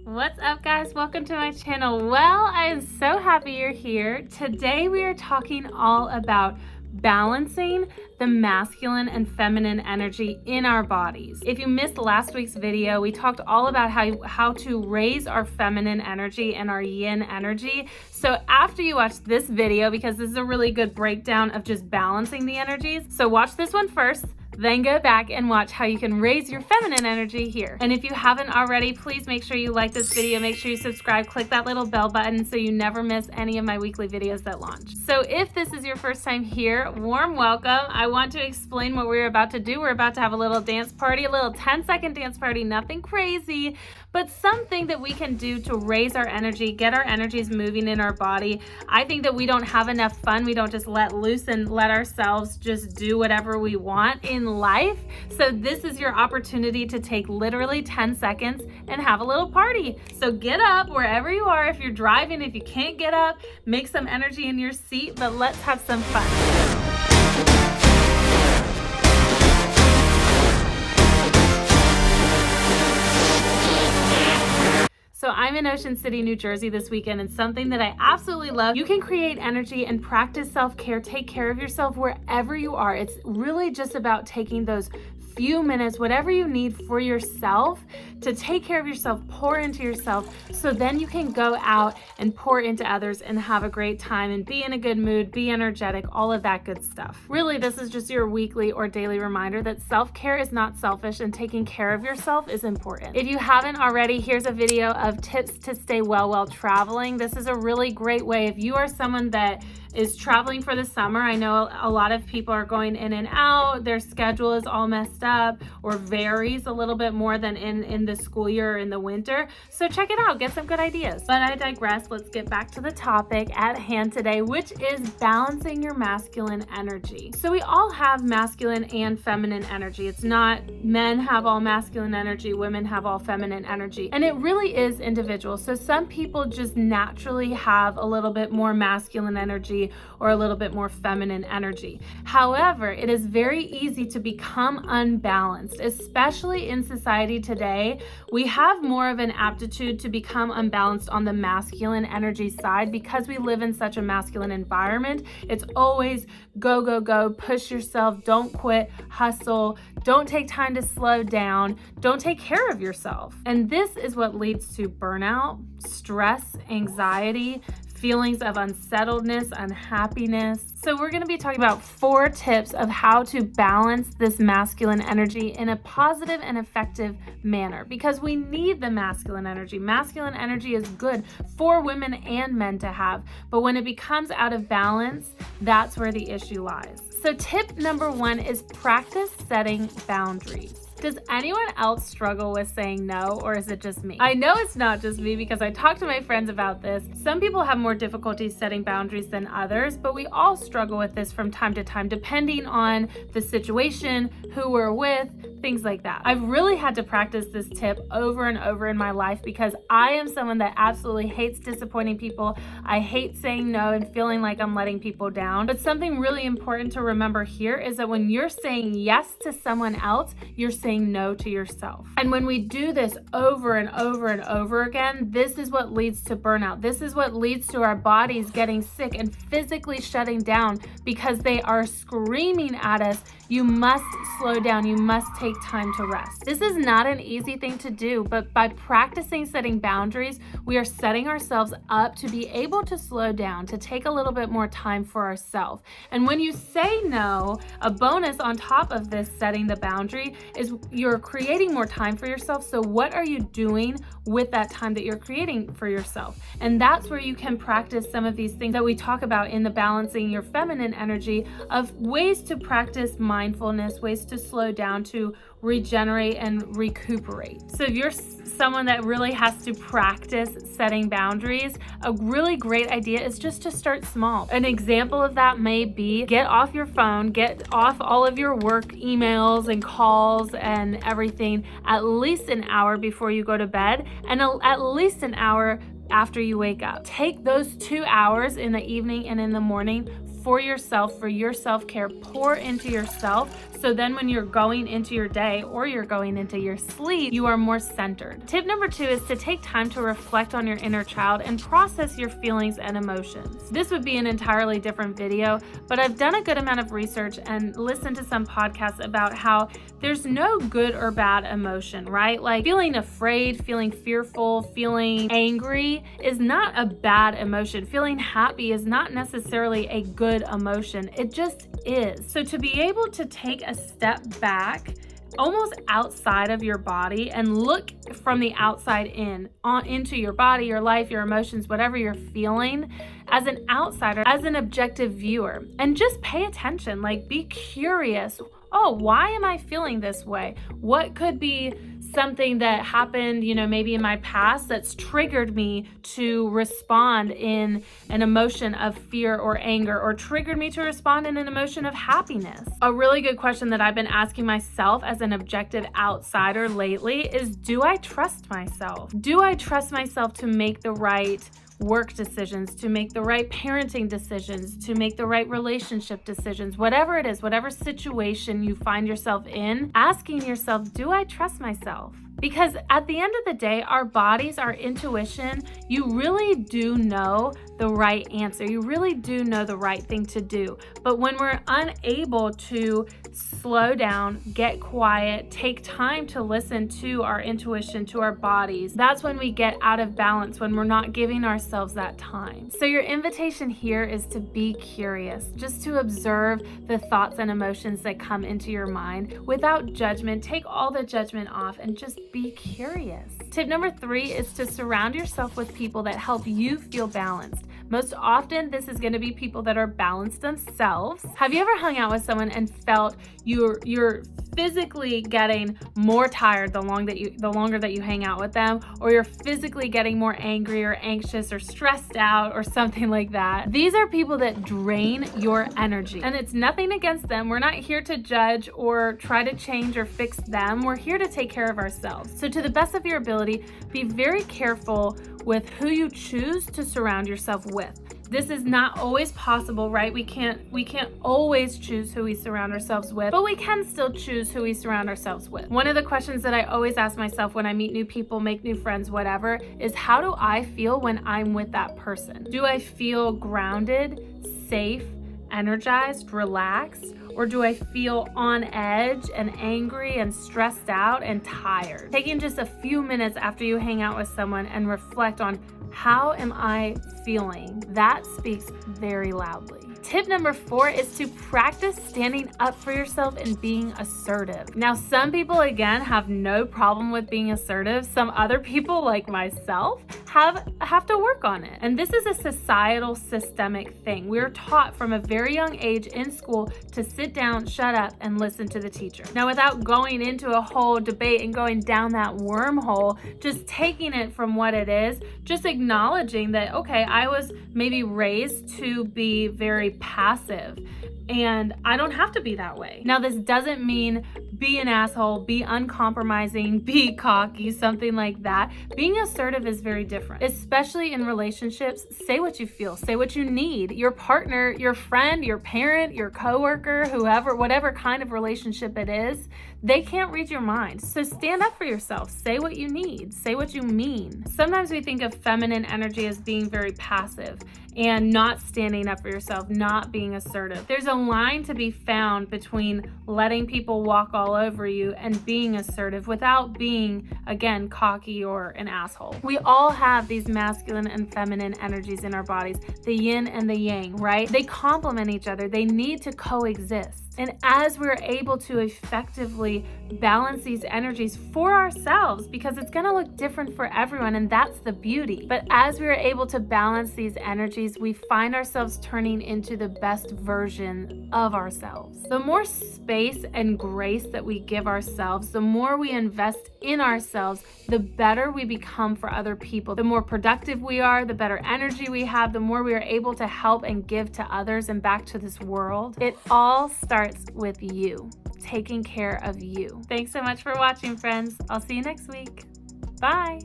What's up, guys? Welcome to my channel. Well, I am so happy you're here. Today we are talking all about balancing the masculine and feminine energy in our bodies. If you missed last week's video, we talked all about how to raise our feminine energy and our yin energy. So after you watch this video, because this is a really good breakdown of just balancing the energies, so watch this one first, then go back and watch how you can raise your feminine energy here. And if you haven't already, please make sure you like this video, make sure you subscribe, click that little bell button so you never miss any of my weekly videos that launch. So if this is your first time here, warm welcome. I want to explain what we're about to do. We're about to have a little dance party, a little 10-second dance party, nothing crazy, but something that we can do to raise our energy, get our energies moving in our body. I think that we don't have enough fun. We don't just let loose and let ourselves just do whatever we want in life. So this is your opportunity to take literally 10 seconds and have a little party. So get up wherever you are. If you're driving, if you can't get up, make some energy in your seat, but let's have some fun. So I'm in Ocean City, New Jersey this weekend, and something that I absolutely love, you can create energy and practice self-care, take care of yourself wherever you are. It's really just about taking those few minutes, whatever you need for yourself, to take care of yourself, pour into yourself, so then you can go out and pour into others and have a great time and be in a good mood, be energetic, all of that good stuff. Really, this is just your weekly or daily reminder that self-care is not selfish and taking care of yourself is important. If you haven't already, here's a video of tips to stay well while traveling. This is a really great way. If you are someone that is traveling for the summer, I know a lot of people are going in and out, their schedule is all messed up or varies a little bit more than in the school year or in the winter. So check it out, get some good ideas. But I digress, let's get back to the topic at hand today, which is balancing your masculine energy. So we all have masculine and feminine energy. It's not men have all masculine energy, women have all feminine energy. And it really is individual. So some people just naturally have a little bit more masculine energy or a little bit more feminine energy. However, it is very easy to become unbalanced, especially in society today. We have more of an aptitude to become unbalanced on the masculine energy side because we live in such a masculine environment. It's always go, go, go, push yourself, don't quit, hustle, don't take time to slow down, don't take care of yourself. And this is what leads to burnout, stress, anxiety, feelings of unsettledness, unhappiness. So we're going to be talking about 4 tips of how to balance this masculine energy in a positive and effective manner, because we need the masculine energy. Masculine energy is good for women and men to have, but when it becomes out of balance, that's where the issue lies. So tip number 1 is practice setting boundaries. Does anyone else struggle with saying no, or is it just me? I know it's not just me because I talk to my friends about this. Some people have more difficulty setting boundaries than others, but we all struggle with this from time to time, depending on the situation, who we're with, things like that. I've really had to practice this tip over and over in my life because I am someone that absolutely hates disappointing people. I hate saying no and feeling like I'm letting people down. But something really important to remember here is that when you're saying yes to someone else, you're saying no to yourself. And when we do this over and over and over again, this is what leads to burnout. This is what leads to our bodies getting sick and physically shutting down because they are screaming at us, you must slow down, you must take time to rest. This is not an easy thing to do, but by practicing setting boundaries, we are setting ourselves up to be able to slow down, to take a little bit more time for ourselves. And when you say no, a bonus on top of this setting the boundary is you're creating more time for yourself. So what are you doing with that time that you're creating for yourself? And that's where you can practice some of these things that we talk about in the balancing your feminine energy, of ways to practice mindfulness, ways to slow down, to regenerate and recuperate. So if you're someone that really has to practice setting boundaries, a really great idea is just to start small. An example of that may be get off your phone, get off all of your work emails and calls and everything at least an hour before you go to bed, and at least an hour after you wake up. Take those 2 hours in the evening and in the morning for yourself, for your self-care. Pour into yourself, so then when you're going into your day or you're going into your sleep, you are more centered. Tip number 2 is to take time to reflect on your inner child and process your feelings and emotions. This would be an entirely different video, but I've done a good amount of research and listened to some podcasts about how there's no good or bad emotion, right? Like feeling afraid, feeling fearful, feeling angry is not a bad emotion. Feeling happy is not necessarily a good emotion. It just is. So to be able to take a step back, almost outside of your body, and look from the outside in, into your body, your life, your emotions, whatever you're feeling, as an outsider, as an objective viewer, and just pay attention, like be curious. Oh, why am I feeling this way? What could be something that happened, maybe in my past that's triggered me to respond in an emotion of fear or anger, or triggered me to respond in an emotion of happiness? A really good question that I've been asking myself as an objective outsider lately is, do I trust myself? Do I trust myself to make the right work decisions, to make the right parenting decisions, to make the right relationship decisions, whatever it is, whatever situation you find yourself in, asking yourself, do I trust myself? Because at the end of the day, our bodies, our intuition, you really do know the right answer. You really do know the right thing to do. But when we're unable to slow down, get quiet, take time to listen to our intuition, to our bodies, that's when we get out of balance, when we're not giving ourselves that time. So your invitation here is to be curious, just to observe the thoughts and emotions that come into your mind without judgment. Take all the judgment off and just be curious. Tip number 3 is to surround yourself with people that help you feel balanced. Most often, this is going to be people that are balanced themselves. Have you ever hung out with someone and felt you're physically getting more tired the longer that you hang out with them, or you're physically getting more angry or anxious or stressed out or something like that? These are people that drain your energy, and it's nothing against them. We're not here to judge or try to change or fix them. We're here to take care of ourselves. So to the best of your ability, be very careful with who you choose to surround yourself with. This is not always possible, right? We can't always choose who we surround ourselves with, but we can still choose who we surround ourselves with. One of the questions that I always ask myself when I meet new people, make new friends, whatever, is how do I feel when I'm with that person? Do I feel grounded, safe, energized, relaxed? Or do I feel on edge and angry and stressed out and tired? Taking just a few minutes after you hang out with someone and reflect on, how am I feeling? That speaks very loudly. Tip number 4 is to practice standing up for yourself and being assertive. Now, some people, again, have no problem with being assertive. Some other people, like myself, have to work on it. And this is a societal, systemic thing. We're taught from a very young age in school to sit down, shut up, and listen to the teacher. Now, without going into a whole debate and going down that wormhole, just taking it from what it is, just acknowledging that, okay, I was maybe raised to be very passive, and I don't have to be that way. Now, this doesn't mean be an asshole, be uncompromising, be cocky, something like that. Being assertive is very different, especially in relationships. Say what you feel, say what you need. Your partner, your friend, your parent, your coworker, whoever, whatever kind of relationship it is, they can't read your mind. So stand up for yourself. Say what you need. Say what you mean. Sometimes we think of feminine energy as being very passive and not standing up for yourself, not being assertive. There's a line to be found between letting people walk all over you and being assertive without being, again, cocky or an asshole. We all have these masculine and feminine energies in our bodies, the yin and the yang, right? They complement each other. They need to coexist. And as we're able to effectively balance these energies for ourselves, because it's going to look different for everyone, and that's the beauty. But as we're able to balance these energies, we find ourselves turning into the best version of ourselves. The more space and grace that we give ourselves, the more we invest in ourselves, the better we become for other people. The more productive we are, the better energy we have, the more we are able to help and give to others and back to this world. It all starts with you, taking care of you. Thanks so much for watching, friends. I'll see you next week. Bye.